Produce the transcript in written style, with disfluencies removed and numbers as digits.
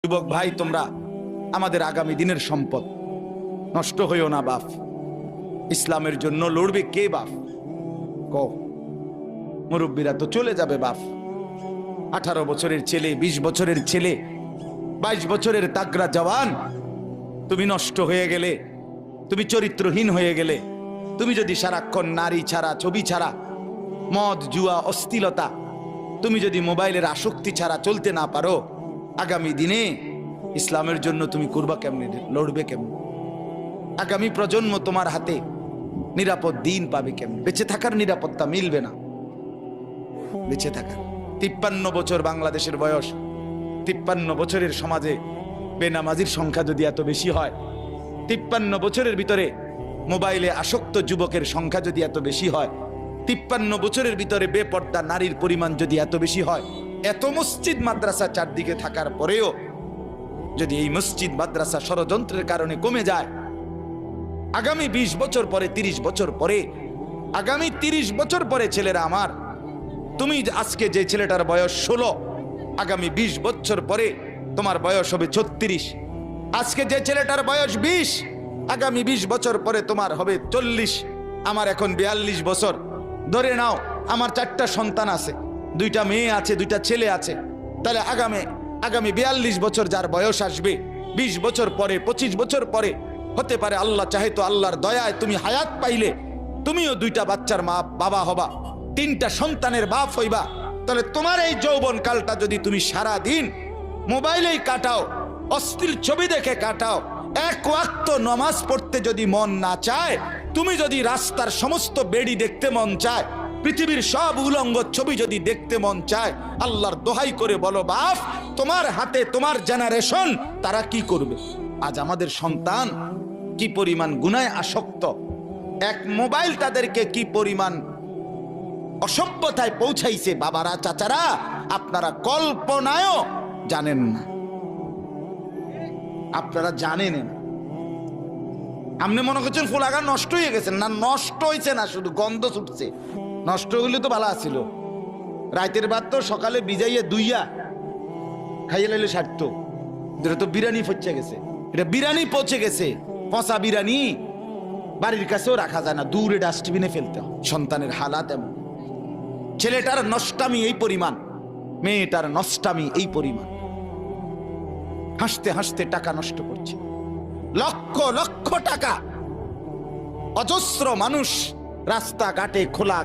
যুবক ভাই, তোমরা আমাদের আগামী দিনের সম্পদ, নষ্ট হইও না বাপ। ইসলামের জন্য লড়বে কে বাপ? কও। মুরব্বীরা তো চলে যাবে বাপ। 18 বছরের ছেলে, 20 বছরের ছেলে, 22 বছরের তাগড়া জওয়ান, তুমি নষ্ট হয়ে গেলে, তুমি চরিত্রহীন হয়ে গেলে, তুমি যদি সারাক্ষণ নারী ছাড়া, ছবি ছাড়া, মদ জুয়া অশ্লীলতা, তুমি যদি মোবাইলের আসক্তি ছাড়া চলতে না পারো, আগামী দিনে ইসলামের জন্য তুমি করবা কেমনে, লড়বে কেমন? আগামী প্রজন্ম তোমার হাতে নিরাপদ দিন পাবে কেমন? বেঁচে থাকার নিরাপত্তা মিলবে না। বেঁচে থাকার 53 বছর বাংলাদেশের বয়স, 53 বছরের সমাজে বেনামাজির সংখ্যা যদি এত বেশি হয়, 53 বছরের ভিতরে মোবাইলে আসক্ত যুবকের সংখ্যা যদি এত বেশি হয়, 53 বছরের ভিতরে বেপর্দা নারীর পরিমাণ যদি এত বেশি হয়, এত মসজিদ মাদ্রাসা চারদিকে থাকার পরেও যদি এই মসজিদ মাদ্রাসা ষড়যন্ত্রের কারণে কমে যায়, আগামী 20 বছর পরে, 30 বছর পরে, আগামী 30 বছর পরে ছেলেরা আমার, তুমি আজকে যে ছেলেটার বয়স 16, আগামী 20 বছর পরে তোমার বয়স হবে 36। আজকে যে ছেলেটার বয়স 20, আগামী 20 বছর পরে তোমার হবে 40। আমার এখন 42 বছর। ধরে নাও আমার 4টা সন্তান আছে, 2টা মেয়ে আছে, 2টা ছেলে আছে। তাহলে আগামী 42 বছর যার বয়স আসবে, 20 বছর পরে, 25 বছর পরে, হতে পারে আল্লাহ চাহে তো আল্লাহর দয়ায় তুমি হায়াত পাইলে তুমিও 2টা বাচ্চার মা বাবা হবা, 3টা সন্তানের বাপ হইবা। তাহলে তোমার এই যৌবন কালটা যদি তুমি সারা দিন মোবাইলেই কাটাও, অশ্লীল ছবি দেখে কাটাও, এক ওয়াক্ত নামাজ পড়তে যদি মন না চায়, তুমি যদি রাস্তার সমস্ত বেড়ি দেখতে মন চায়, পৃথিবীর সব উলঙ্গ ছবি যদি দেখতে মন চায়, আল্লাহর দোহাই করে বলো বাপ, তোমার হাতে তোমার জেনারেশন তারা কি করবে? আজ আমাদের সন্তান কি পরিমাণ গুনায় আসক্ত, এক মোবাইল তাদেরকে কি পরিমাণ অসভ্যতায় পৌঁছাইছে, বাবারা চাচারা আপনারা কল্পনায়ও জানেন না, আপনারা জানেন না। আপনি মনে করছেন ফুলাগান নষ্ট হয়ে গেছেন, না নষ্ট হয়েছে না, শুধু গন্ধ ছুটছে। নষ্ট হইলে তো ভালো আছিল, রাতের ভাত তো সকালে ভিজাইয়া দুইয়া খাইয়ে লাইলে সারত। এটা তো বিরিয়ানি পচে গেছে, এটা বিরিয়ানি পচে গেছে, পচা বিরিয়ানি বাড়ির কাছেও রাখা যায় না, দূরে ডাস্টবিনে ফেলতে হয়। সন্তানের হালাত এমন, ছেলেটার নষ্টামি এই পরিমাণ, মেয়েটার নষ্টামি এই পরিমাণ। হাসতে হাসতে টাকা নষ্ট করছে, লক্ষ লক্ষ টাকা। অজস্র মানুষ রাস্তাঘাটে খোলা